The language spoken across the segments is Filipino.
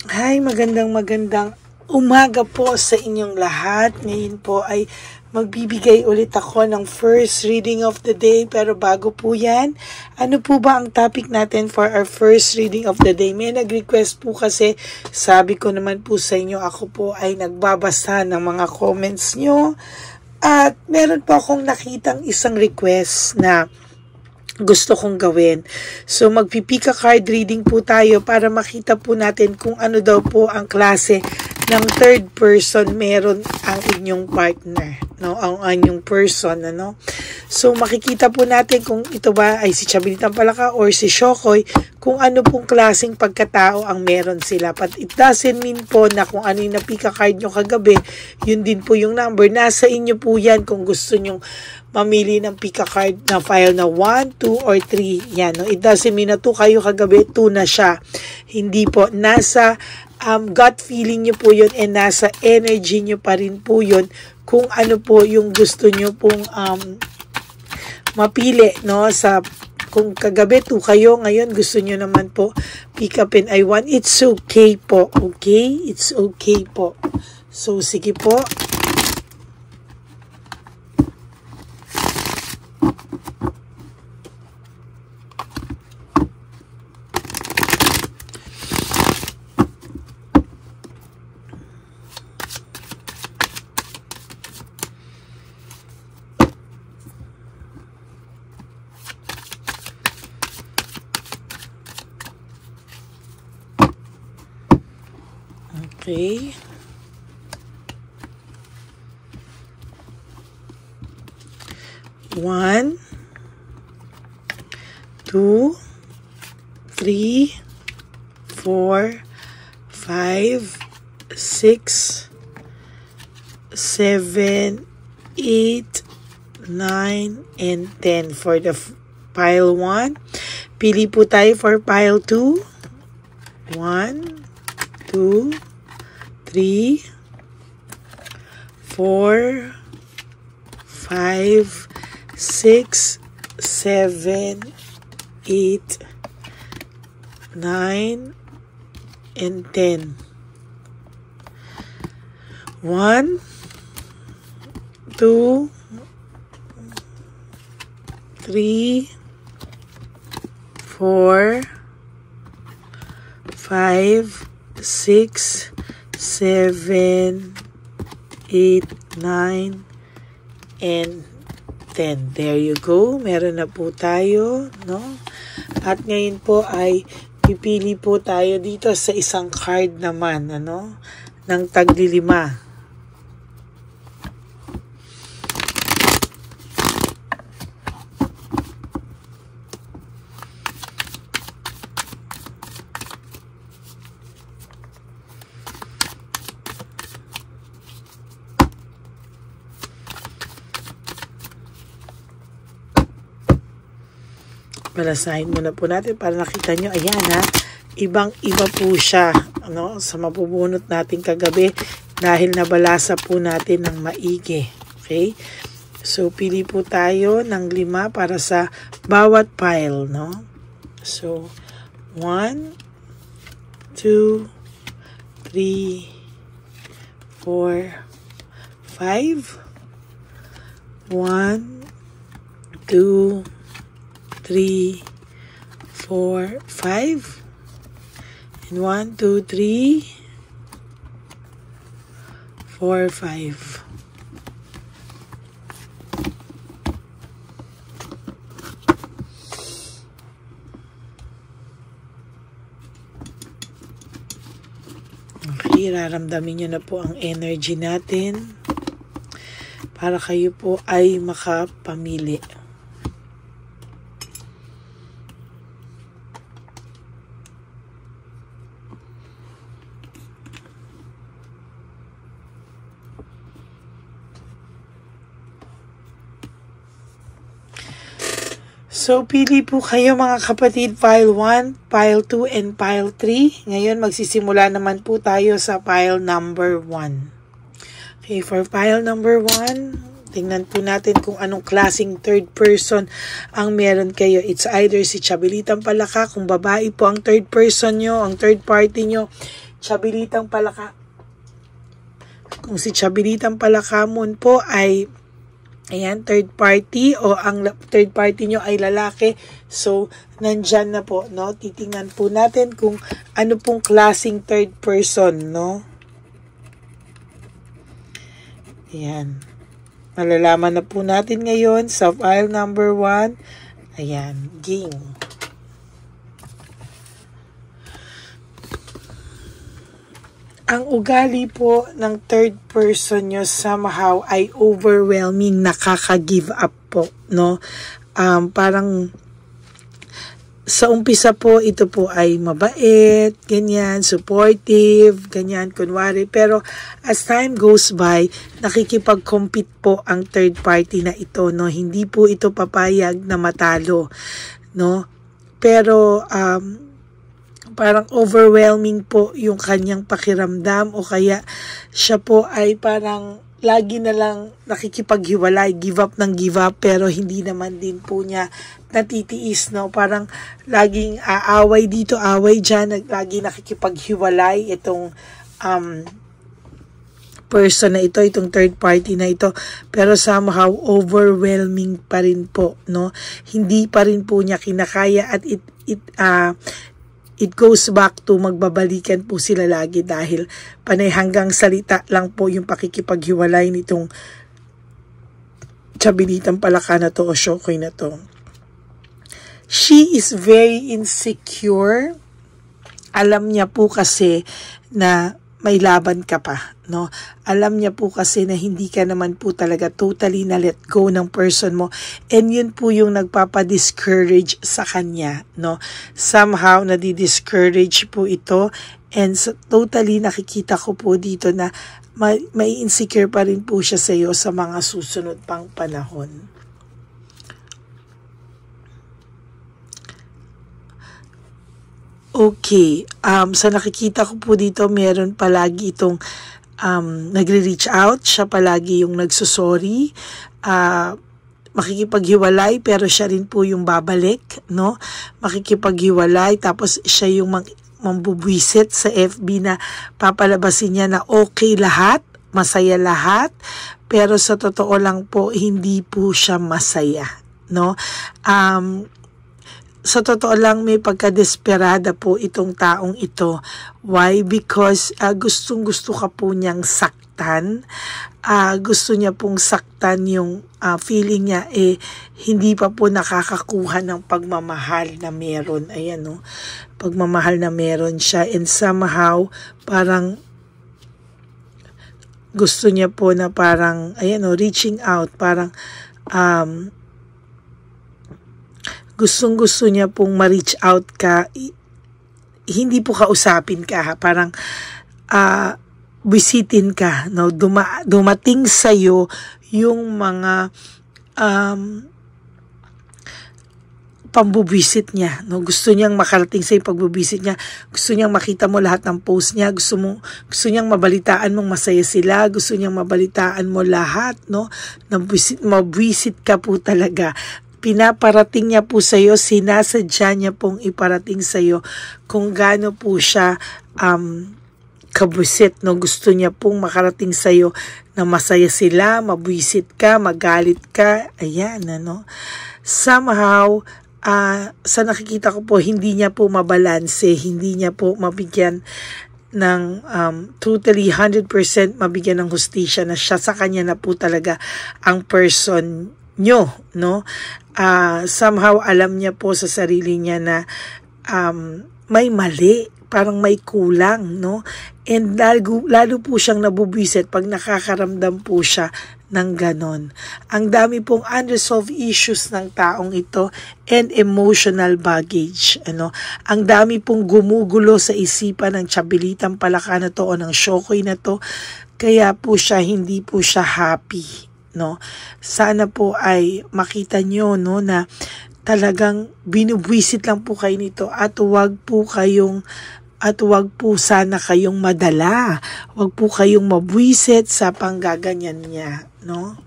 Hi, magandang umaga po sa inyong lahat. Ngayon po ay magbibigay ulit ako ng first reading of the day. Pero bago po yan, ano po ba ang topic natin for our first reading of the day? May nag-request po kasi, sabi ko naman po sa inyo, ako po ay nagbabasa ng mga comments nyo. At meron po akong nakitang isang request na gusto kong gawin. So magpipika card reading po tayo para makita po natin kung ano daw po ang klase ng third person meron ang inyong partner, no? Ang inyong person, ano? So makikita po natin kung ito ba ay si Chabelitang Palaka or si Shokoy, kung ano pong klaseng pagkatao ang meron sila. But it doesn't mean po na kung ano yung napika card nyo kagabi, yun din po yung number. Nasa inyo po yan kung gusto nyong mamili ng pika card na file na 1, 2, or 3. Yan, no? It doesn't mean na 2 kayo kagabi, 2 na siya. Hindi po. Nasa gut feeling nyo po yun and nasa energy nyo pa rin po yun kung ano po yung gusto nyo pong mapili, no? Sa kung kagabi 2 kayo, ngayon gusto nyo naman po pick up in I 1. It's okay po. Okay? It's okay po. So, sige po. Okay. One, 2, 3, 4, 5, 6, 7, 8, 9, and 10 for the pile 1. Pili po tayo for pile 2. 1, 2, 3, 4, 5, 6, 7, 8, 9, and 10. 1, 2, 3, 4, 5, 6, 7, 8, 9, and 10. There you go. Meron na po tayo, no? At ngayon po ay pipili po tayo dito sa isang card naman, ano? Ng tagli-5. Palasahin muna po natin para nakita nyo. Ayan ha, ibang-iba po siya, ano, sa mapubunot natin kagabi dahil nabalasa po natin ng maigi. Okay? So, pili po tayo ng 5 para sa bawat pile, no? So, 1, 2, 3, 4, 5. 1, 2, 3, 4, 5, and 1, 2, 3, 4, 5. Okay, raramdamin nyo na po ang energy natin para kayo po ay makapamili. So, pili po kayo mga kapatid, pile 1, pile 2, and pile 3. Ngayon, magsisimula naman po tayo sa pile number 1. Okay, for pile number 1, tingnan po natin kung anong klaseng third person ang meron kayo. It's either si Chabelitang Palaka, kung babae po ang third person nyo, ang third party nyo, Chabilitang Palaka. Kung si Chabilitang Palakamon po ay ayan, third party o ang third party nyo ay lalaki. So, nandyan na po, no? Titingnan po natin kung ano pong klaseng third person, no? Ayan. Malalaman na po natin ngayon sa file number 1. Ayan, ging. Ang ugali po ng third person nyo somehow ay overwhelming, nakaka-give up po, no? Parang sa umpisa po, ito po ay mabait, ganyan, supportive, ganyan, kunwari. Pero as time goes by, nakikipag-compete po ang third party na ito, no? Hindi po ito papayag na matalo, no? Pero, parang overwhelming po yung kanyang pakiramdam o kaya siya po ay parang lagi na lang nakikipaghiwalay, give up pero hindi naman din po niya natitiis, no? Parang laging aaway dito, away dyan, lagi nakikipaghiwalay itong person na ito, itong third party na ito, pero somehow overwhelming pa rin po, no? Hindi pa rin po niya kinakaya at it goes back to magbabalikan po sila lagi dahil panay hanggang salita lang po yung pakikipaghiwalay nitong Chabilitang Palaka na to o Shokoy na to. She is very insecure. Alam niya po kasi na may laban ka pa, no? Alam niya po kasi na hindi ka naman po talaga totally na let go ng person mo. And yun po yung nagpapa-discourage sa kanya, no? Somehow, nadi-discourage po ito. And totally nakikita ko po dito na may insecure pa rin po siya sa iyo sa mga susunod pang panahon. Okay, sa nakikita ko po dito, meron palagi itong nagre-reach out, siya palagi yung nagsusorry, makikipaghiwalay pero siya rin po yung babalik, no? Makikipaghiwalay tapos siya yung mambubwisit sa FB na papalabasin niya na okay lahat, masaya lahat, pero sa totoo lang po, hindi po siya masaya, no? Sa totoo lang, may pagka-desperada po itong taong ito. Why? Because gustong-gusto ka po niyang saktan. Gusto niya pong saktan yung feeling niya, hindi pa po nakakakuha ng pagmamahal na meron. Ayan, no? Pagmamahal na meron siya. And somehow, parang gusto niya po na parang, ayan, no, reaching out, parang, gustong-gusto niya pong ma-reach out ka, hindi po kausapin ka, ha? Parang bisitin ka, no? Dumating sa'yo yung mga pambubisit niya, no? Gusto niyang makarating sa pagbubisit niya, gusto niyang makita mo lahat ng post niya, gusto niyang mabalitaan mong masaya sila, gusto niyang mabalitaan mo lahat, no? Mabwisit ka po talaga. Pinaparating niya po sa iyo, sinasadya niya pong iparating sa iyo kung gaano po siya kabusit, no? Gusto niya pong makarating sa iyo na masaya sila, mabwisit ka, magalit ka, ayan, ano? Somehow, sa nakikita ko po, hindi niya po mabalanse, hindi niya po mabigyan ng totally 100% mabigyan ng hustisya na siya sa kanya na po talaga ang person nyo, no? Somehow alam niya po sa sarili niya na may mali, parang may kulang, no? And lalo po siyang nabubwisit pag nakakaramdam po siya ng ganon. Ang dami pong unresolved issues ng taong ito and emotional baggage, ano? Ang dami pong gumugulo sa isipan ng Chabilitang Palaka na to o ng Shokoy na to, kaya po siya hindi po siya happy, no? Sana po ay makita nyo, no, na talagang binubwisit lang po kayo nito at wag po sana kayong madala. Wag po kayong mabwisit sa panggaganyan niya, no?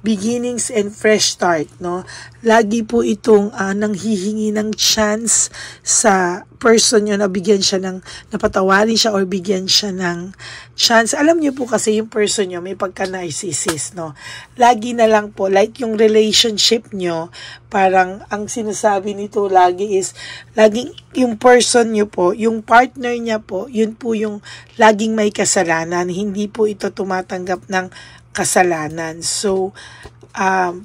beginnings and fresh start, no? Lagi po itong nanghihingi ng chance sa person nyo na bigyan siya ng, napatawarin siya or bigyan siya ng chance. Alam niyo po kasi yung person nyo may pagka-narcissist, no? Lagi na lang po, like yung relationship nyo, parang ang sinasabi nito lagi is, laging yung person nyo po, yung partner niya po, yun po yung laging may kasalanan. Hindi po ito tumatanggap ng kasalanan. So,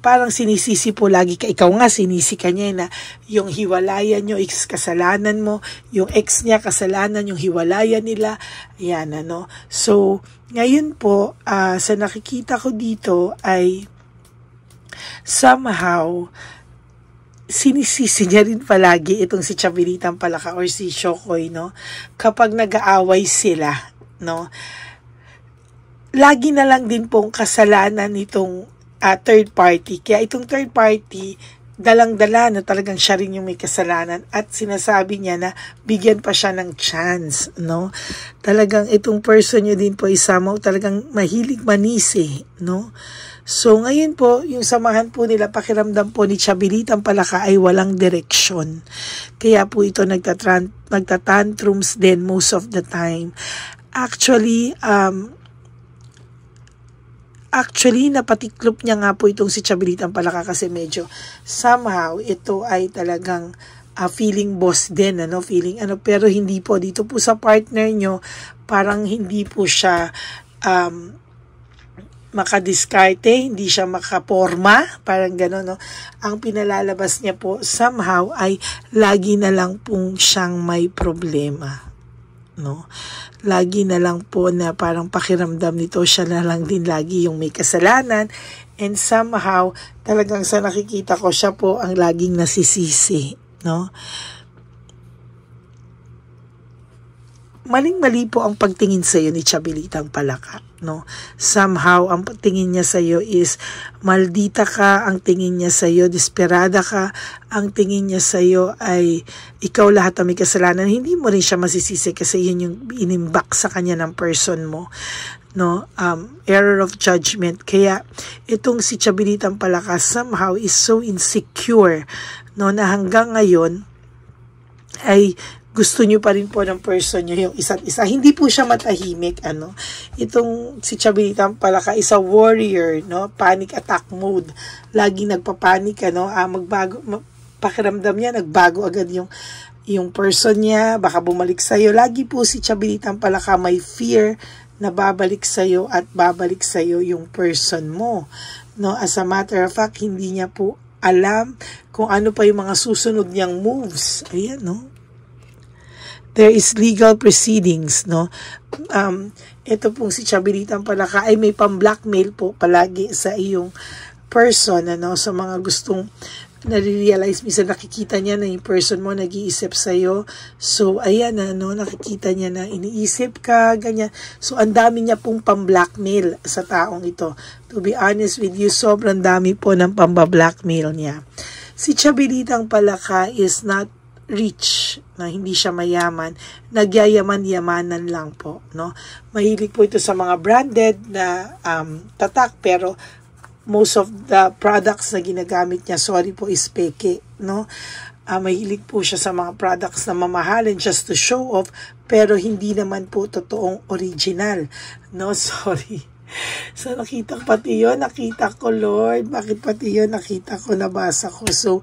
parang sinisisi po lagi ka, ikaw nga sinisi ka niya na yung hiwalayan nyo is kasalanan mo, yung ex niya kasalanan, yung hiwalayan nila, yan ano. So, ngayon po, sa nakikita ko dito ay somehow, sinisisi niya rin palagi itong si Chabelitang Palaka or si Shokoy, no? Kapag nag-aaway sila, no? Lagi na lang din pong kasalanan nitong third party. Kaya itong third party, dalang-dala na talagang siya rin yung may kasalanan at sinasabi niya na bigyan pa siya ng chance, no? Talagang itong person nyo din po isamaw talagang mahilig manisi, no? So ngayon po, yung samahan po nila, pakiramdam po ni Chabelitang Palaka ay walang direksyon. Kaya po ito nagtatantrums din most of the time. Actually, napatiklop niya nga po itong si Chabelitang Palaka kasi medyo somehow ito ay talagang feeling boss din, ano, feeling ano, pero hindi po dito po sa partner nyo, parang hindi po siya makadiskarte, hindi siya makaporma, parang gano'n, no? Ang pinalalabas niya po somehow ay lagi na lang pong siyang may problema, no? Lagi na lang po na parang pakiramdam nito siya na lang din lagi yung may kasalanan, and somehow talagang sa nakikita ko siya po ang laging nasisisi, no? Maling-mali po ang pagtingin sa iyo ni Chabelitang Palaka, no? Somehow ang tingin niya sa iyo is maldita ka, ang tingin niya sa iyo desperada ka, ang tingin niya sa iyo ay ikaw lahat ang may kasalanan. Hindi mo rin siya masisisi kasi yun yung inimbak sa kanya ng person mo, no? Error of judgment. Kaya itong si Chabelitang Palaka somehow is so insecure, no, na hanggang ngayon ay gusto nyo pa rin po ng person nyo yung isa't isa. Hindi po siya matahimik, ano. Itong si Chabelitang Palaka is a warrior, no? Panic attack mode. Lagi nagpapanik, ano. Pakiramdam niya, nagbago agad yung person niya, baka bumalik sa'yo. Lagi po si Chabelitang Palaka may fear na babalik sa'yo at babalik sa'yo yung person mo, no. As a matter of fact, hindi niya po alam kung ano pa yung mga susunod niyang moves. Ayan, no. There is legal proceedings, no? Ito pong si Chabelitang Palaka ay may pang-blackmail po palagi sa iyong person, ano? Sa mga gustong nare-realize, minsan nakikita niya na yung person mo nag-iisip sa'yo. So, ayan, ano, nakikita niya na iniisip ka, ganyan. So, ang dami niya pong pang-blackmail sa taong ito. To be honest with you, sobrang dami po ng pang-blackmail niya. Si Chabelitang Palaka is not rich, na hindi siya mayaman, nagyayaman-yamanan lang po, no? Mahilig po ito sa mga branded na tatak, pero most of the products na ginagamit niya, sorry po, is peke, no? Mahilig po siya sa mga products na mamahalin just to show off, pero hindi naman po totoong original, no? Sorry. So, nakita ko, Lord, bakit pati yun nakita ko, nabasa ko. So,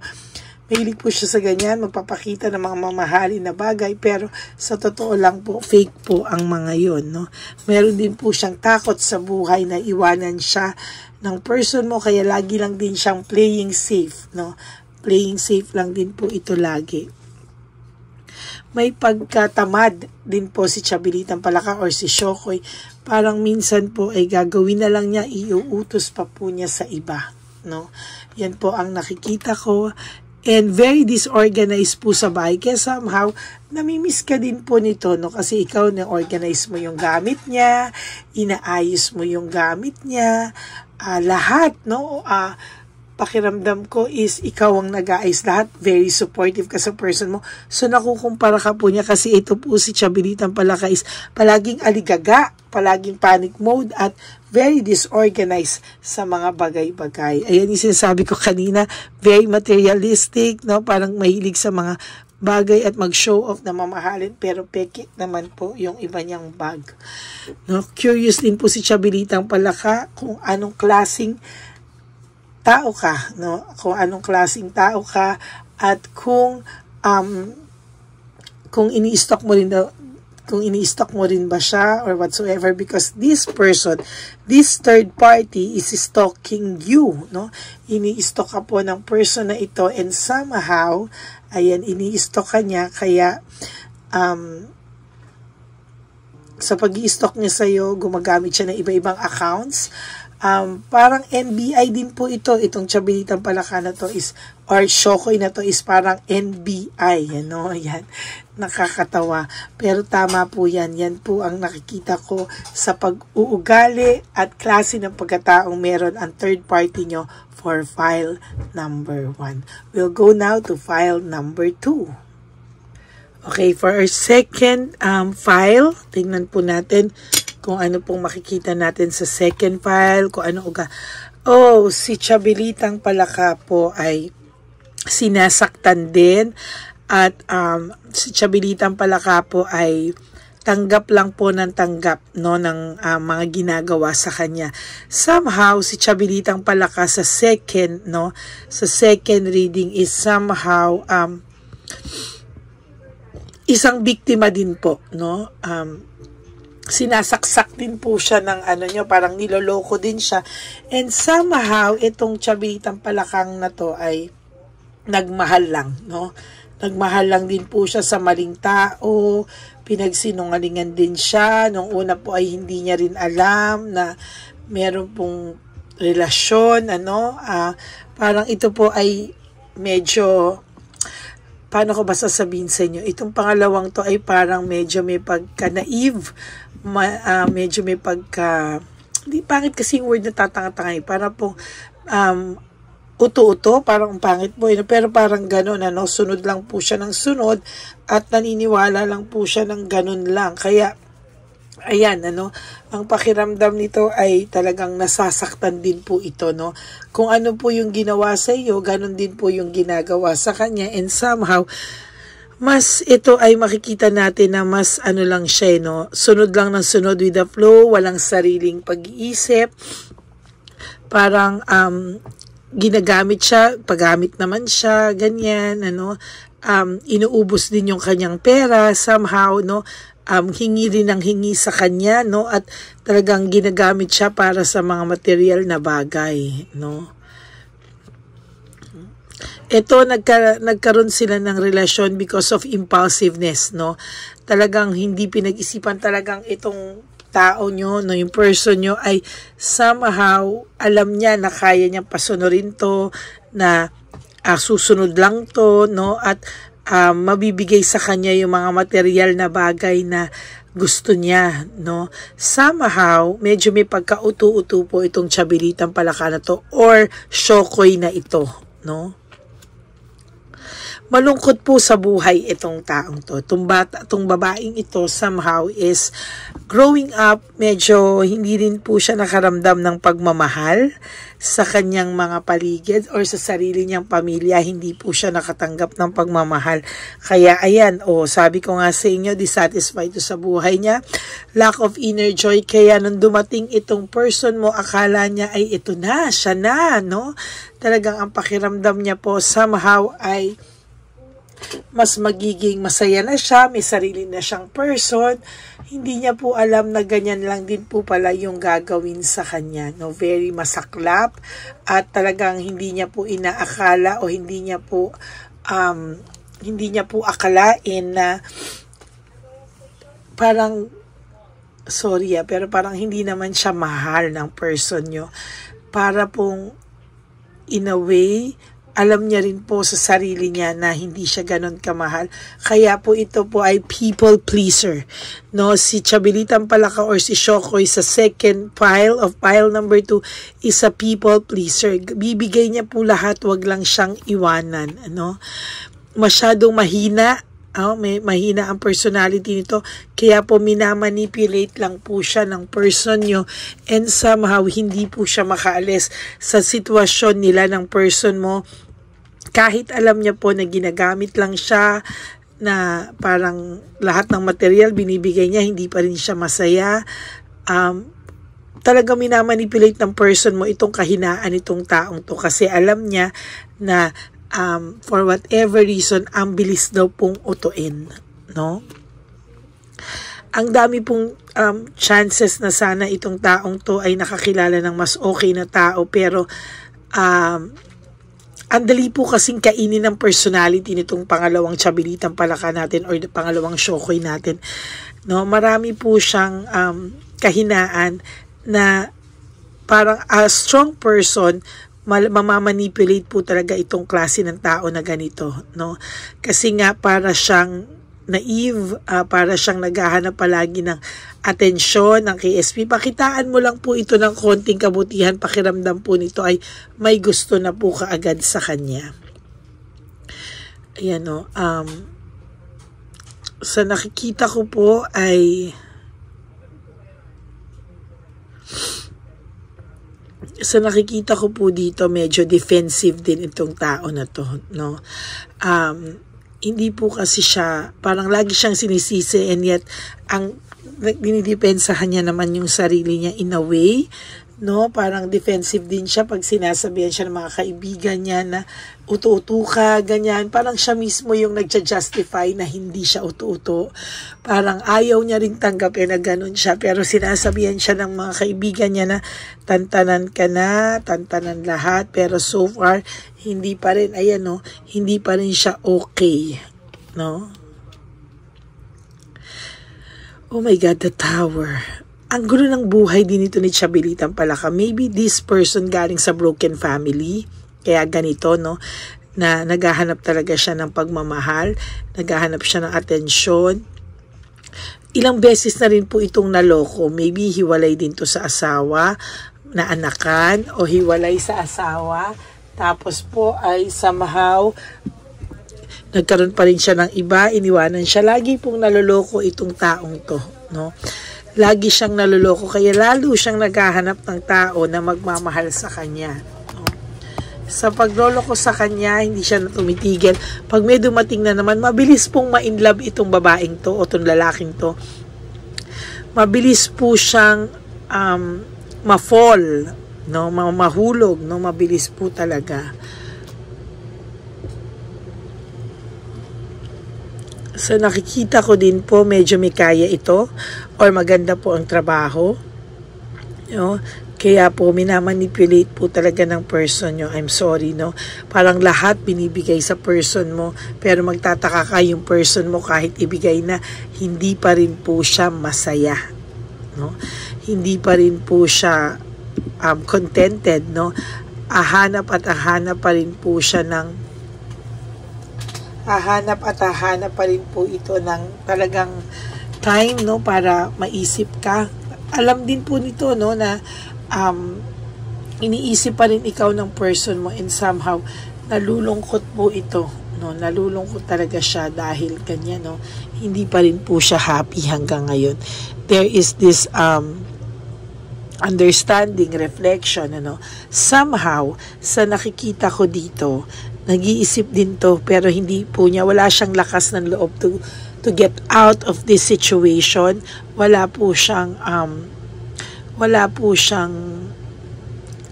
mahilig po siya sa ganyan, magpapakita ng mga mamahalin na bagay, pero sa totoo lang po, fake po ang mga yon, no? Meron din po siyang takot sa buhay na iwanan siya ng person mo, kaya lagi lang din siyang playing safe, no? Playing safe lang din po ito lagi. May pagkatamad din po si Chabelitang Palaka or si Shokoy. Parang minsan po ay gagawin na lang niya, iuutos pa po niya sa iba, no? Yan po ang nakikita ko. And very disorganized po sa bahay. Kaya somehow, namimiss ka din po nito, no? Kasi ikaw na-organize mo yung gamit niya, inaayos mo yung gamit niya, lahat, no? pakiramdam ko is ikaw ang nag-aayos lahat. Very supportive ka sa person mo. So nakukumpara ka po niya kasi ito po si Chabilitang Palaka is palaging aligaga, palaging panic mode at very disorganized sa mga bagay-bagay. Ayan yung sinasabi ko kanina, very materialistic, no? Parang mahilig sa mga bagay at mag-show off na mamahalin pero peke naman po yung iba niyang bag. No? Curious din po si Chabilitang Palaka kung anong klaseng tao ka, no? Kung anong klaseng tao ka at kung ini-stock mo rin daw, kung ini-stock mo rin ba siya or whatsoever, because this person, this third party is stalking you, no? Ini-stock ka po ng person na ito and somehow, ayan, ini-stock ka niya, kaya sa pag-i-stock niya sa'yo, gumagamit siya ng iba-ibang accounts. Parang NBI din po itong Chabilitang Palaka na to is, or Shokoy na to is parang NBI, ano, yan, nakakatawa. Pero tama po yan po ang nakikita ko sa pag-uugali at klase ng pagkataong meron ang third party nyo for file number 1. We'll go now to file number 2. Okay, for our second file, tingnan po natin kung ano pong makikita natin sa second file, kung ano uga. Oh, si Chabilitang Palaka po ay sinasaktan din at si Chabilitang Palaka po ay tanggap lang po ng tanggap, no, ng mga ginagawa sa kanya. Somehow si Chabilitang Palaka sa second, no, sa second reading is somehow isang biktima din po, no. Sinasaksak din po siya ng ano nyo, parang niloloko din siya. And somehow, itong Chabilitang Palakang na to ay nagmahal lang, no? Nagmahal lang din po siya sa maling tao, pinagsinungalingan din siya. Nung una po ay hindi niya rin alam na meron pong relasyon, ano? Parang ito po ay medyo, paano ko ba sasabihin sa inyo? Itong pangalawang to ay parang medyo may pagka-naive, medyo may pagka, hindi pangit kasi yung word na tatanga-tanga, para pong uto-uto, parang pangit po, pero parang gano'n, ano, sunod lang po siya ng sunod at naniniwala lang po siya ng gano'n lang. Kaya, ayan, ano, ang pakiramdam nito ay talagang nasasaktan din po ito, no. Kung ano po yung ginawa sa iyo, gano'n din po yung ginagawa sa kanya, and somehow, mas ito ay makikita natin na mas ano lang siya, no? Sunod lang ng sunod with the flow, walang sariling pag-iisip. Parang ginagamit siya, paggamit naman siya, ganyan, ano. Inuubos din yung kanyang pera somehow, no. Hingi rin ng hingi sa kanya, no, at talagang ginagamit siya para sa mga material na bagay, no. Ito, nagkaroon sila ng relasyon because of impulsiveness, no? Talagang hindi pinag-isipan talagang itong tao nyo, no? Yung person nyo ay somehow alam niya na kaya niyang pasunurin to, na susunod lang to, no? At mabibigay sa kanya yung mga material na bagay na gusto niya, no? Somehow, medyo may pagka-utu-utu po itong Chabilitang Palaka na to or Shokoy na ito, no? Malungkot po sa buhay itong taong to. Itong babaeng ito somehow is growing up, medyo hindi rin po siya nakaramdam ng pagmamahal sa kanyang mga paligid or sa sarili niyang pamilya. Hindi po siya nakatanggap ng pagmamahal. Kaya ayan, sabi ko nga sa inyo, dissatisfied to sa buhay niya. Lack of inner joy. Kaya nung dumating itong person mo, akala niya ay ito na, siya na, no? Talagang ang pakiramdam niya po somehow ay mas magiging masaya na siya, may sarili na siyang person. Hindi niya po alam na ganyan lang din po pala yung gagawin sa kanya, no? Very masaklap at talagang hindi niya po inaakala o hindi niya po akalain na parang, sorry pero parang hindi naman siya mahal ng person nyo. Para pong in a way, alam niya rin po sa sarili niya na hindi siya ganon kamahal. Kaya po ito po ay people pleaser. No, si Chabilitang Palaka or si Shokoy sa second pile of pile number 2 is a people pleaser. Bibigay niya po lahat, wag lang siyang iwanan. Ano? Masyadong mahina. Mahina ang personality nito, kaya po minamanipulate lang po siya ng person nyo, and somehow hindi po siya makaalis sa sitwasyon nila ng person mo, kahit alam niya po na ginagamit lang siya, na parang lahat ng material binibigay niya, hindi pa rin siya masaya. Talaga minamanipulate ng person mo itong kahinaan itong taong to, kasi alam niya na for whatever reason, ang bilis daw pong utuin, no? Ang dami pong chances na sana itong taong to ay nakakilala ng mas okay na tao, pero ang dali po kasing kainin ng personality nitong pangalawang Chabilitang Palaka natin or pangalawang Shokoy natin, no? Marami po siyang kahinaan na parang a strong person, mamamanipulate po talaga itong klase ng tao na ganito, no? Kasi nga para siyang naive, para siyang naghahanap palagi ng atensyon ng KSP. Pakitaan mo lang po ito ng konting kabutihan, pakiramdam po nito ay may gusto na po kaagad sa kanya. Ayan, no? Sa nakikita ko po ay dito, medyo defensive din itong tao na to, no? Hindi po kasi siya, parang lagi siyang sinisisi, and yet ang dinidepensahan niya naman yung sarili niya in a way, no? Parang defensive din siya pag sinasabihan siya ng mga kaibigan niya na utu-utu ka, ganyan. Parang siya mismo yung nagja-justify na hindi siya utu-utu. Parang ayaw niya rin tanggapin na ganun siya, pero sinasabihan siya ng mga kaibigan niya na tantanan ka na, tantanan lahat, pero so far hindi pa rin, ayan, no, hindi pa rin siya okay, no? Oh my God, the Tower. Ang gulo ng buhay din ito ni Chabilitang Palaka. Maybe this person galing sa broken family, kaya ganito, no? Na naghahanap talaga siya ng pagmamahal, naghahanap siya ng atensyon. Ilang beses na rin po itong naloko. Maybe hiwalay din to sa asawa, na anakan, o hiwalay sa asawa. Tapos po ay somehow nagkaroon pa rin siya ng iba, iniwanan siya. Lagi pong naloloko itong taong to, no? Lagi siyang naloloko, kaya lalo siyang naghahanap ng tao na magmamahal sa kanya, no? Sa pagloloko sa kanya, hindi siya tumitigil. Pag may dumating na naman, mabilis pong ma-inlove itong babaeng to o itong lalaking to. Mabilis po siyang ma-fall, no? Mahulog, no? Mabilis po talaga. So nakikita ko din po medyo may kaya ito or maganda po ang trabaho, no? Kaya po minamanipulate po talaga ng person nyo. I'm sorry, no? Parang lahat binibigay sa person mo, pero magtataka ka yung person mo kahit ibigay na, hindi pa rin po siya masaya, no? Hindi pa rin po siya contented, no? Ahanap pa rin po siya ng hahanap pa rin po ito ng talagang time, no, para maisip ka. Alam din po nito, no, na iniisip pa rin ikaw ng person mo, and somehow nalulungkot po ito, no, nalulungkot talaga siya dahil ganyan, no, hindi pa rin po siya happy hanggang ngayon. There is this understanding, reflection, ano, somehow sa nakikita ko dito, nag-iisip din to, pero hindi po niya, wala siyang lakas ng loob to get out of this situation. Wala po siyang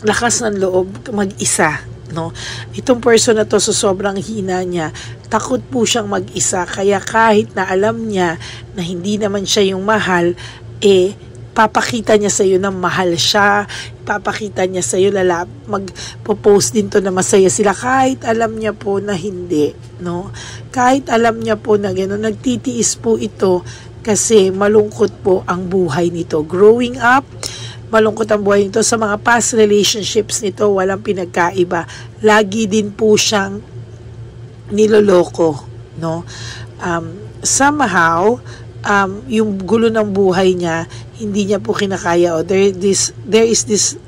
lakas ng loob mag-isa, no? Itong person na to, so sobrang hina niya, takot po siyang mag-isa, kaya kahit na alam niya na hindi naman siya yung mahal, papakita niya sa iyo na mahal siya, papakita niya sa iyo, magpo-post din to na masaya sila, kahit alam niya po na hindi, no? Kahit alam niya po na gano'n, nagtitiis po ito kasi malungkot po ang buhay nito. Growing up, malungkot ang buhay nito. Sa mga past relationships nito, walang pinagkaiba. Lagi din po siyang niloloko, no? Somehow, yung gulo ng buhay niya, hindi niya po kinakaya, o there is this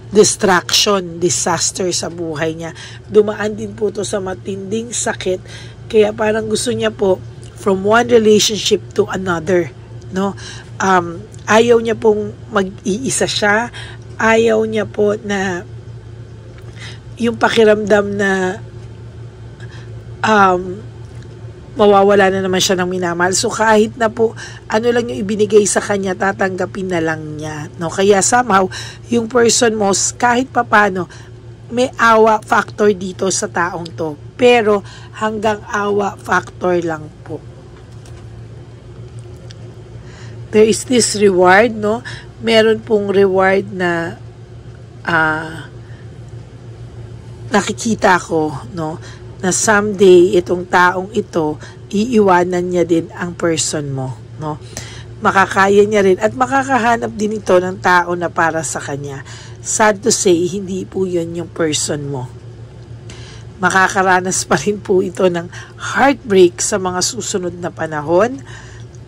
distraction, disaster sa buhay niya. Dumaan din po to sa matinding sakit, kaya parang gusto niya po from one relationship to another, no? Ayaw niya pong mag-iisa siya, ayaw niya po na yung pakiramdam na mawawala na naman siya ng minamahal. So kahit na po ano lang yung ibinigay sa kanya, tatanggapin na lang niya, no? Kaya somehow yung person mo, kahit papano, may awa factor dito sa taong to, pero hanggang awa factor lang po. There is this reward, no? Meron pong reward na nakikita ko, no? Na someday itong taong ito, iiwanan niya din ang person mo, no? Makakaya niya rin at makakahanap din ito ng tao na para sa kanya. Sad to say, hindi po yun yung person mo. Makakaranas pa rin po ito ng heartbreak sa mga susunod na panahon,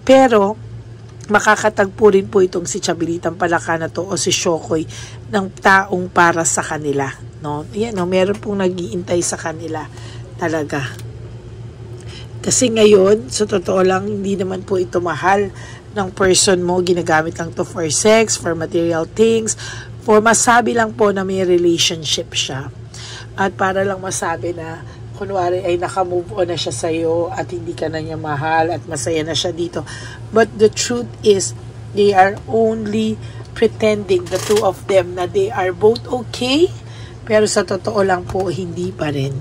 pero makakatagpo rin po itong si Chabilitang Palaka na to o si Shokoy ng taong para sa kanila, no? Yan, no? Meron pong nag-iintay sa kanila talaga. Kasi ngayon, sa totoo lang, hindi naman po ito mahal ng person mo. Ginagamit lang to for sex, for material things, for masabi lang po na may relationship siya. At para lang masabi na kunwari ay nakamove on na siya sa'yo at hindi ka na niya mahal at masaya na siya dito. But the truth is, they are only pretending, the two of them, na they are both okay, pero sa totoo lang po, hindi pa rin.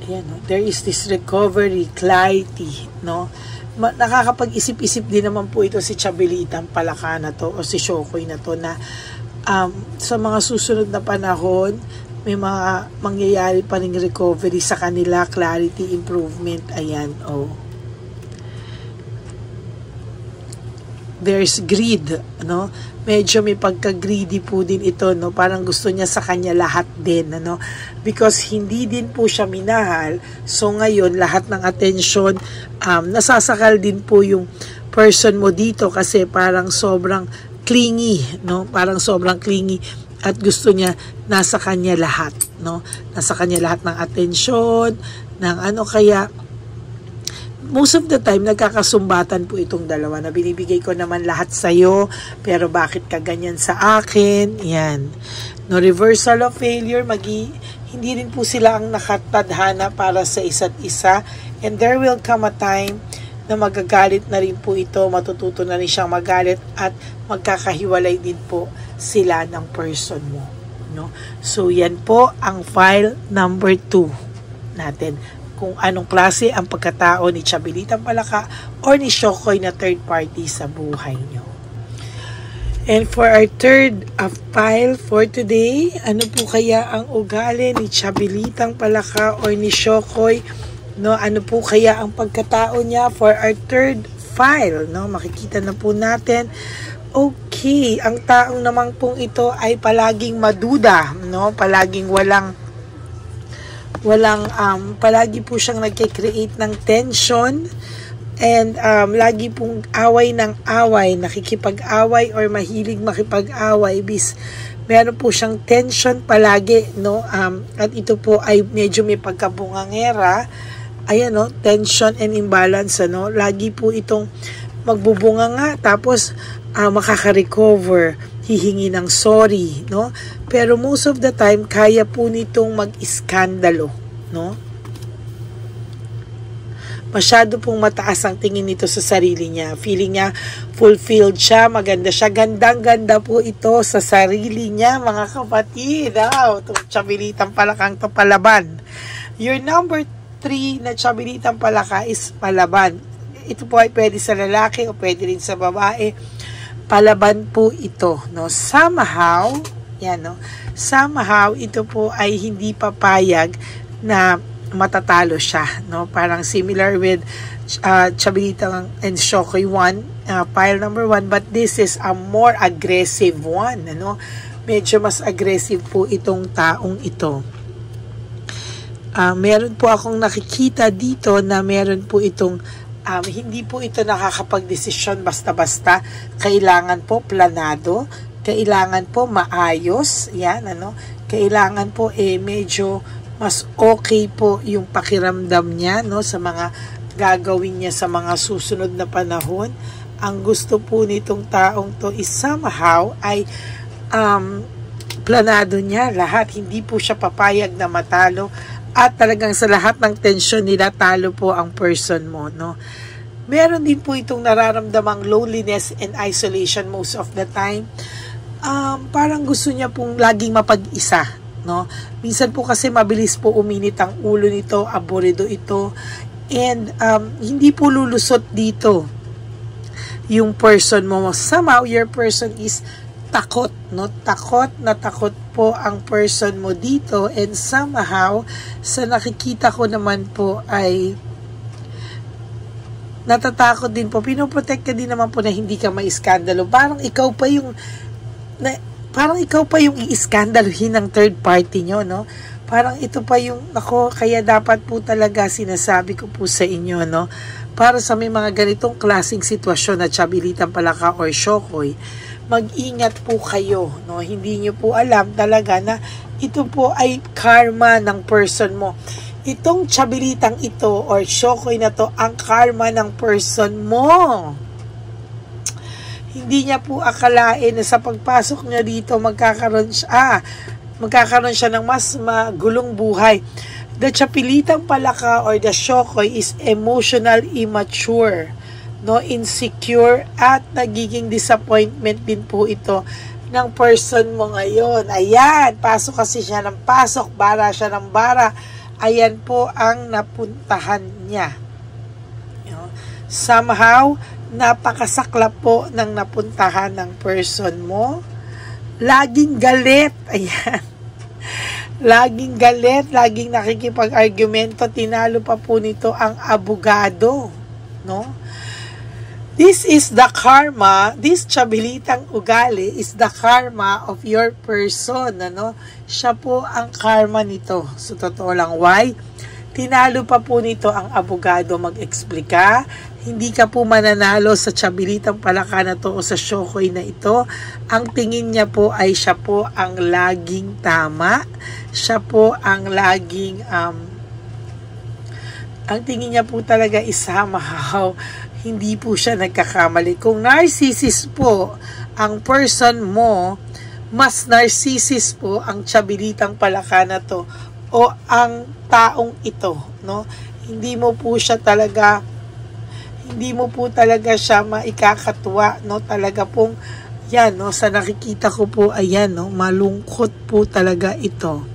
Ayan, no? There is this recovery, clarity, no? Nakakapag-isip-isip din naman po ito si Chabilitang Palaka na to o si Shokoy na to na sa mga susunod na panahon, may mga mangyayari pa ring recovery sa kanila, clarity, improvement. Ayan, oh. There's greed, no? Medyo may pagka-greedy po din ito, no? Parang gusto niya sa kanya lahat din, ano? Because hindi din po siya minahal. So ngayon, lahat ng attention, nasasakal din po yung person mo dito kasi parang sobrang clingy, no? Parang sobrang clingy at gusto niya nasa kanya lahat, no? Nasa kanya lahat ng atensyon, ng ano, kaya most of the time nagkakasumbatan po itong dalawa na binibigay ko naman lahat sa iyo, pero bakit ka ganyan sa akin? Yan. No, reversal of failure, hindi rin po sila ang nakatadhana para sa isa't isa, and there will come a time na magagalit na rin po ito, matututo na rin siyang magalit at magkakahiwalay din po sila ng person mo, no? So yan po ang file number 2 natin, kung anong klase ang pagkatao ni Chabilitang Palaka or ni Shokoy na third party sa buhay nyo. And for our third file for today, ano po kaya ang ugali ni Chabilitang Palaka or ni Shokoy, no? Ano po kaya ang pagkatao niya for our third file, no? Makikita na po natin. Okay, ang taong naman pong ito ay palaging maduda, no? Palaging palagi po siyang nagke-create ng tension, and lagi pong away ng away, nakikipag-away or mahilig makipag-away, meron po siyang tension palagi, no? At ito po ay medyo may pagkabungangera. Ayan, no? Tension and imbalance, ano? Lagi po itong magbubunga nga, tapos makaka-recover, hihingi ng sorry, no? Pero most of the time, kaya po nitong mag-iskandalo, no? Masyado pong mataas ang tingin nito sa sarili niya. Feeling niya, fulfilled siya, maganda siya. Gandang-ganda po ito sa sarili niya, mga kapatid. Itong Chabilitang Palakang to, palaban. Your number 3 na Chabilitang Palaka is palaban. Ito po ay pwede sa lalaki o pwede rin sa babae. Palaban po ito, no? Somehow, yan, no? Somehow, ito po ay hindi papayag na matatalo siya, no? Parang similar with Chabilitang and Shokoy 1, pile number 1, but this is a more aggressive one, ano? Medyo mas aggressive po itong taong ito. Meron po akong nakikita dito na meron po itong hindi po ito nakakapag-desisyon basta-basta. Kailangan po planado, kailangan po maayos, yan, ano? Kailangan po medyo mas okay po yung pakiramdam niya, no, sa mga gagawin niya sa mga susunod na panahon. Ang gusto po nitong taong to is somehow ay planado niya lahat. Hindi po siya papayag na matalo. At talagang sa lahat ng tensyon nila, talo po ang person mo, no? Meron din po itong nararamdamang loneliness and isolation most of the time. Parang gusto niya pong laging mapag-isa, no? Minsan po kasi mabilis po uminit ang ulo nito, aburido ito, and hindi po lulusot dito yung person mo. Somehow, your person is takot, no? Takot po ang person mo dito, and somehow sa nakikita ko naman po ay natatakot din po. Pinoprotect ka din naman po na hindi ka maiskandalo. Parang ikaw pa yung iiskandaluhin ng third party nyo, no? Parang ito pa yung, kaya dapat po talaga sinasabi ko po sa inyo, no? Para sa may mga ganitong klaseng sitwasyon na Chabilitang Palaka or Shokoy, mag-ingat po kayo, no? Hindi nyo po alam talaga na ito po ay karma ng person mo. Itong Chabilitang ito or Shokoy na to, ang karma ng person mo. Hindi niya po akalain na sa pagpasok niya dito magkakaroon siya ng mas magulong buhay. The Chabilitang Palaka or the Shokoy is emotional immature, no, insecure, at nagiging disappointment din po ito ng person mo ngayon. Ayan, pasok kasi siya ng pasok, bara siya ng bara. Ayan po ang napuntahan niya. Somehow, napakasaklap po ng napuntahan ng person mo. Laging galit. Ayan. Laging galit, laging nakikipag-argumento. Tinalo pa po nito ang abogado, no? This is the karma, this Chabilitang ugali is the karma of your person, ano? Siya po ang karma nito. So, totoo lang, why? Tinalo pa po nito ang abogado mag-explika. Hindi ka po mananalo sa Chabilitang Palaka na to o sa Shokoy na ito. Ang tingin niya po ay siya po ang laging tama. Siya po ang laging, ang tingin niya po talaga is somehow, hindi po siya nagkakamali. Kung narcissist po ang person mo, mas narcissist po ang Chabilitang Palaka na to o ang taong ito, no? Hindi mo po talaga siya maikakatuwa, no? Talaga pong yan, no, sa nakikita ko po, ayan, no, malungkot po talaga ito.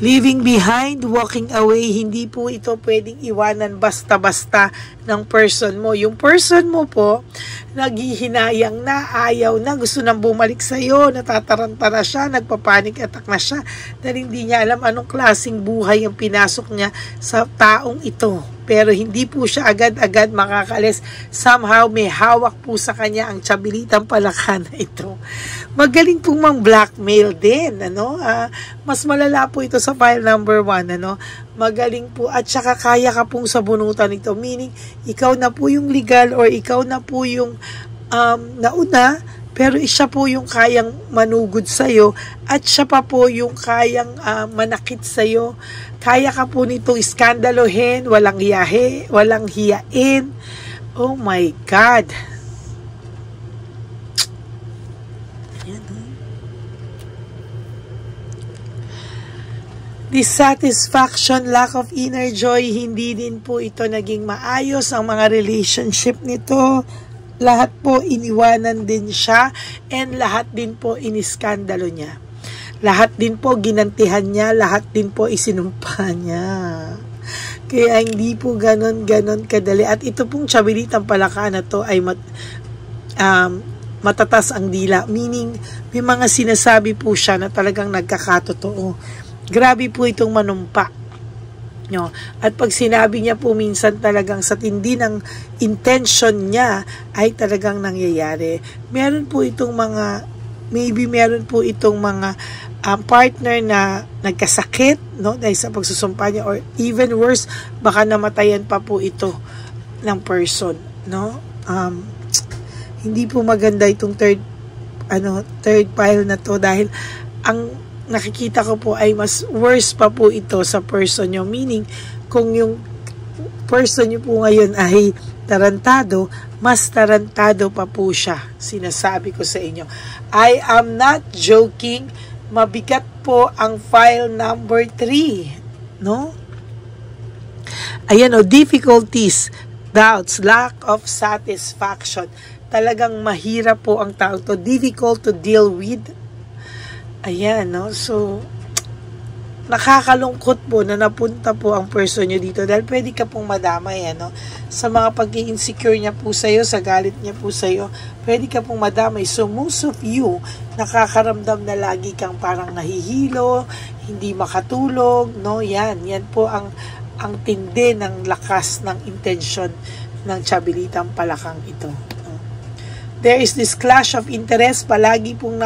Leaving behind, walking away, hindi po ito pwedeng iwanan basta-basta ng person mo. Yung person mo po, naghihinayang na, ayaw na, gusto nang bumalik sa'yo, natataranta na siya, nagpapanik attack na siya, dahil hindi niya alam anong klaseng buhay ang pinasok niya sa taong ito. Pero hindi po siya agad-agad makakalis. Somehow may hawak po sa kanya ang Chabilitang Palaka na ito. Magaling pong mang-blackmail din, ano? Mas malala po ito sa file number 1, ano? Magaling po at saka kaya ka pong sabunutan ito. Meaning, ikaw na po yung legal or ikaw na po yung nauna, pero siya po yung kayang manugod sa'yo at siya pa po yung kayang manakit sa'yo. Kaya ka po nito iskandalohin, walang hiyain. Oh my God. Dissatisfaction, lack of inner joy, hindi din po ito naging maayos ang mga relationship nito. Lahat po iniwanan din siya and lahat din po iniskandalo niya. Lahat din po ginantihan niya, lahat din po isinumpa niya. Kaya hindi po ganon kadali. At ito pong Chabilitang Palaka na to ay matatas ang dila. Meaning, may mga sinasabi po siya na talagang nagkakatotoo. Grabe po itong manumpa. nyo. At pag sinabi niya po minsan talagang sa tindi ng intention niya ay talagang nangyayari. Meron po itong mga, maybe meron po itong mga partner na nagkasakit, no, dahil sa pagsusumpa niya, or even worse, baka namatayan pa po ito ng person, no. Hindi po maganda itong third pile na to, dahil ang nakikita ko po ay mas worse pa po ito sa person nyo. Meaning, kung yung person nyo po ngayon ay tarantado, mas tarantado pa po siya. Sinasabi ko sa inyo. I am not joking. Mabigat po ang file number 3. No? Ayan o, difficulties, doubts, lack of satisfaction. Talagang mahirap po ang tao to. Difficult to deal with. Ayan, no? So, nakakalungkot po na napunta po ang person nyo dito dahil pwede ka pong madamay, ano? Sa mga pag-i-insecure niya po sa'yo, sa galit niya po sa'yo, pwede ka pong madamay. So, most of you, nakakaramdam na lagi kang parang nahihilo, hindi makatulog, no? Yan po ang tindi ng lakas ng intensyon ng Tiyabilitang Palakang ito. No? There is this clash of interest, palagi pong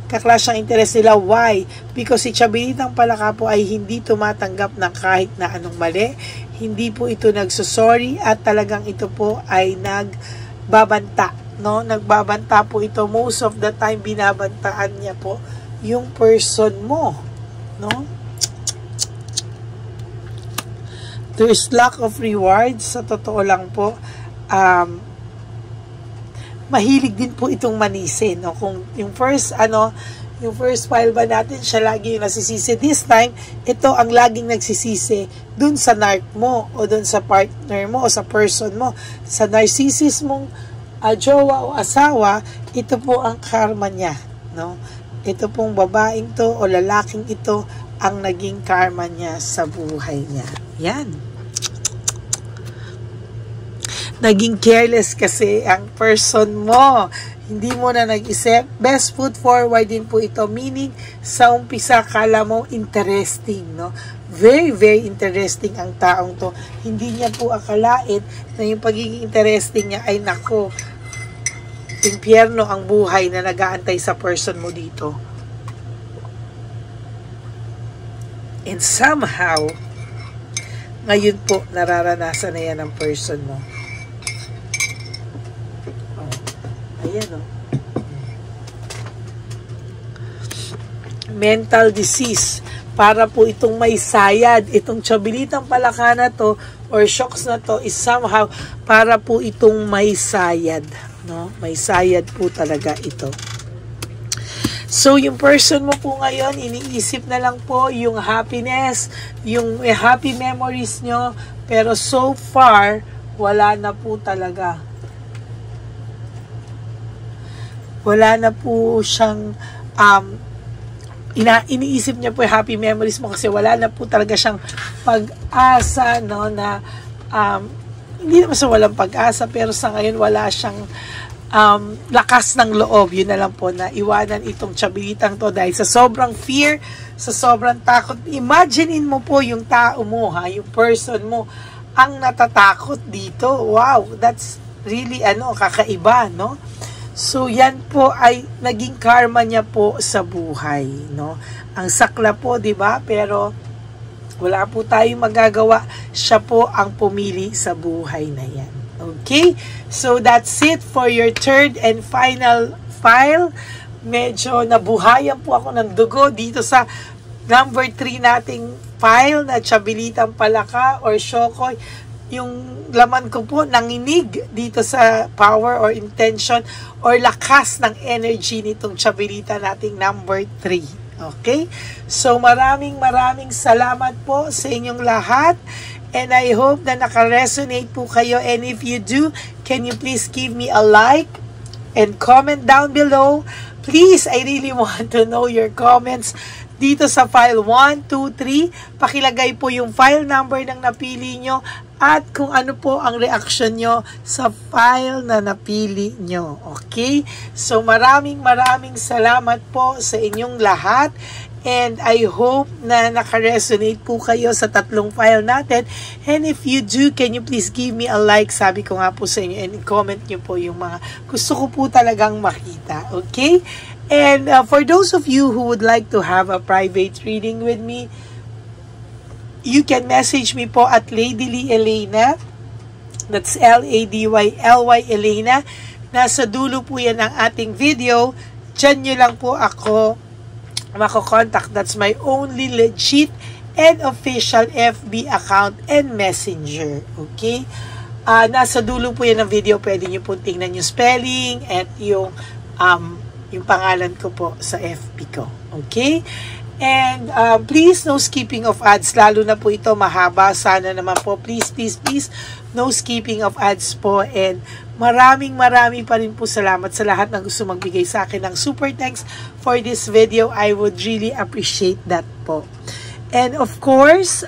kaklash ang interest nila. Why? Because si Tiyabilitang Palaka po ay hindi tumatanggap ng kahit na anong mali. Hindi po ito nagsusorry at talagang ito po ay nagbabanta. No? Nagbabanta po ito. Most of the time, binabantaan niya po yung person mo. No? There is lack of rewards. Sa totoo lang po, mahilig din po itong manisin, no? Kung yung first file ba natin, siya lagi yung nasisisi. This time, ito ang laging nagsisisi dun sa narc mo, o dun sa partner mo, o sa person mo. Sa narcissist mong jowa o asawa, ito po ang karma niya, no? Ito pong babaeng to, o lalaking ito, ang naging karma niya sa buhay niya. Yan. Naging careless kasi ang person mo. Hindi mo na nag-isip. Best foot forward din po ito. Meaning, sa umpisa, kala mo interesting, no? Very, very interesting ang taong to. Hindi niya po akalain na yung pagiging interesting niya ay nako, impyerno ang buhay na nag-aantay sa person mo dito. And somehow, ngayon po, nararanasan na yan ang person mo. Ayan, oh. Mental disease. Para po itong may sayad. Itong Tiyabilitang Palaka na to, or shocks na to, is somehow para po itong may sayad. No? May sayad po talaga ito. So, yung person mo po ngayon, iniisip na lang po yung happiness, yung happy memories nyo, pero so far, wala na po talaga. Wala na po siyang, iniisip niya po yung happy memories mo kasi wala na po talaga siyang pag-asa, no, na, hindi naman sa walang pag-asa, pero sa ngayon wala siyang lakas ng loob. Yun na lang po, na iwanan itong Tiyabilitang to dahil sa sobrang fear, sa sobrang takot. Imaginein mo po yung tao mo, yung person mo, ang natatakot dito. Wow, that's really, kakaiba, no? So, yan po ay naging karma niya po sa buhay, no? Ang sakla po, di ba? Pero, wala po tayong magagawa. Siya po ang pumili sa buhay na yan. Okay? So, that's it for your third and final file. Medyo nabuhayan po ako ng dugo dito sa number 3 nating file na Tiyabilitang Palaka or Shokoy. Yung laman ko po nanginig dito sa power or intention or lakas ng energy nitong Tiyabilita nating number 3. Okay? So, maraming salamat po sa inyong lahat. And I hope na naka-resonate po kayo. And if you do, can you please give me a like and comment down below? Please, I really want to know your comments dito sa file 1, 2, 3. Pakilagay po yung file number ng napili nyo at kung ano po ang reaction nyo sa file na napili nyo. Okay? So maraming salamat po sa inyong lahat. And I hope na naka-resonate po kayo sa tatlong file natin. And if you do, can you please give me a like? Sabi ko nga po sa inyo, and comment nyo po yung mga gusto ko po talagang makita. Okay? And for those of you who would like to have a private reading with me, you can message me po at Lady Lee Elena. That's L-A-D-Y-L-Y Elena. Nasa dulo po yan ng ating video. Diyan nyo lang po ako mako-contact. That's my only legit and official FB account and messenger. Okay? Nasa dulo po yan ng video. Pwede nyo po tingnan yung spelling at yung pangalan ko po sa FB ko. Okay? And please, no skipping of ads. Lalo na po ito, mahaba. Sana naman po, please, please, please, no skipping of ads po. And maraming pa rin po salamat sa lahat na gusto magbigay sa akin ng super thanks for this video. I would really appreciate that po. And of course,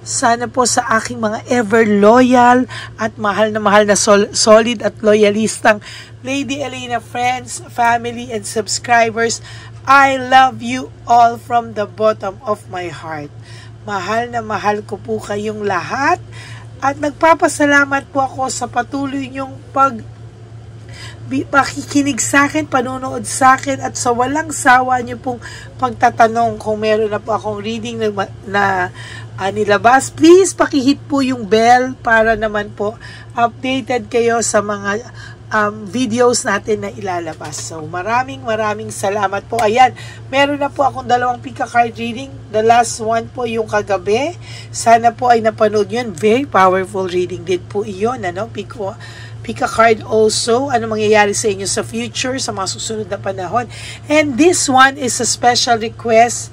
sana po sa aking mga ever loyal at mahal na solid at loyalistang Lady Elena friends, family, and subscribers, I love you all from the bottom of my heart. Mahal na mahal ko po kayong lahat at nagpapasalamat po ako sa patuloy niyong pakikinig sa akin, panonood sa akin at sa walang sawa niyo pong pagtatanong kung meron na po akong reading na nilabas. Please pakihit po yung bell para naman po updated kayo sa mga videos natin na ilalabas. So, maraming salamat po. Ayan, meron na po akong dalawang pick a card reading. The last one po yung kagabi. Sana po ay napanood yun. Very powerful reading din po iyon. Ano? Pick a card also. Ano mangyayari sa inyo sa future, sa mga susunod na panahon. And this one is a special request.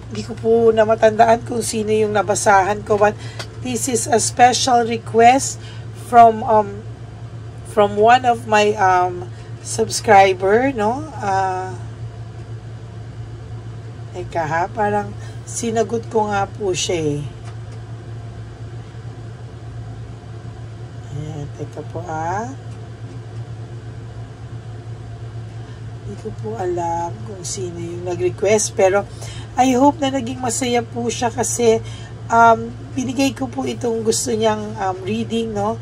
Hindi ko po na matandaan kung sino yung nabasahan ko, but this is a special request from one of my subscriber, no? Teka ha, parang sinagot ko nga po siya eh. Ayan, teka po hindi ko po alam kung sino yung nag-request, pero I hope na naging masaya po siya kasi binigay ko po itong gusto niyang reading, no?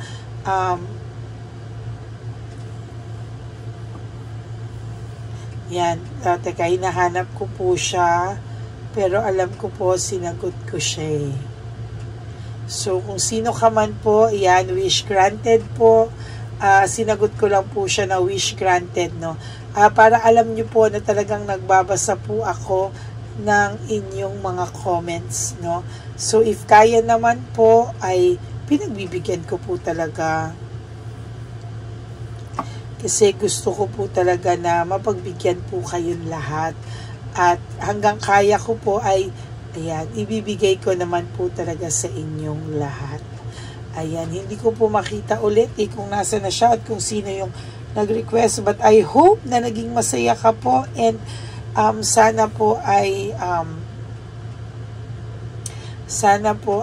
Yan, teka, hinahanap ko po siya, pero alam ko po, sinagot ko siya. So, kung sino ka man po, yan, wish granted po. Sinagot ko lang po siya na wish granted, no? Para alam nyo po na talagang nagbabasa po ako ng inyong mga comments, no? So, if kaya naman po, ay pinagbibigyan ko po talaga. Kasi gusto ko po talaga na mapagbigyan po kayong lahat. At hanggang kaya ko po ay, ayan, ibibigay ko naman po talaga sa inyong lahat. Ayan, hindi ko po makita ulit kung nasa na siya at kung sino yung nag-request. But I hope na naging masaya ka po and sana po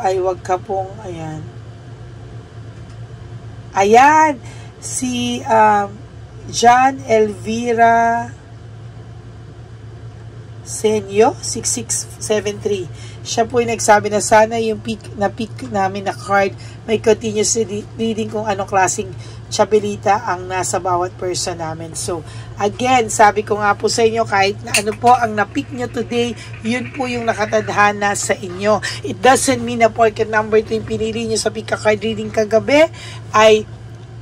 ay wag ka pong, ayan, si John Elvira Senyo 6673. Siya po yung nagsabi na sana yung pick namin na card may continuous reading kung anong klaseng chabilita ang nasa bawat person namin. So, again, sabi ko nga po sa inyo, kahit na ano po ang na-pick nyo today, yun po yung nakatadhana sa inyo. It doesn't mean na porket number 2 yung pinili nyo sa pick a card reading kagabi, ay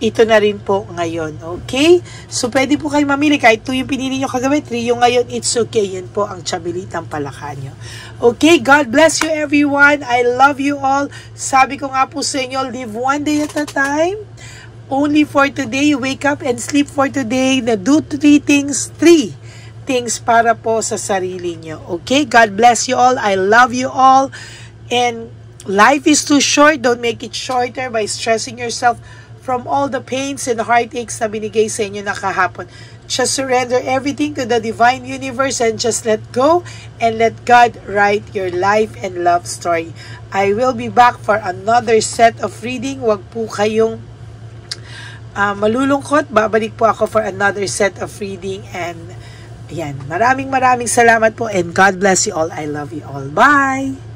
ito na rin po ngayon. Okay? So, pwede po kayo mamili. Kahit 2 yung pinili nyo kagabi, 3 yung ngayon, it's okay. Yun po ang chabilitang palaka nyo. Okay? God bless you everyone. I love you all. Sabi ko nga po sa inyo, live one day at a time. Only for today. Wake up and sleep for today. Na do 3 things. 3 things para po sa sarili nyo. Okay? God bless you all. I love you all. And life is too short. Don't make it shorter by stressing yourself from all the pains and heartaches na binigay sa inyo na kahapon. Just surrender everything to the divine universe and just let go and let God write your life and love story. I will be back for another set of reading. Huwag po kayong malulungkot. Babalik po ako for another set of reading and Ayan, maraming salamat po and God bless you all. I love you all. Bye!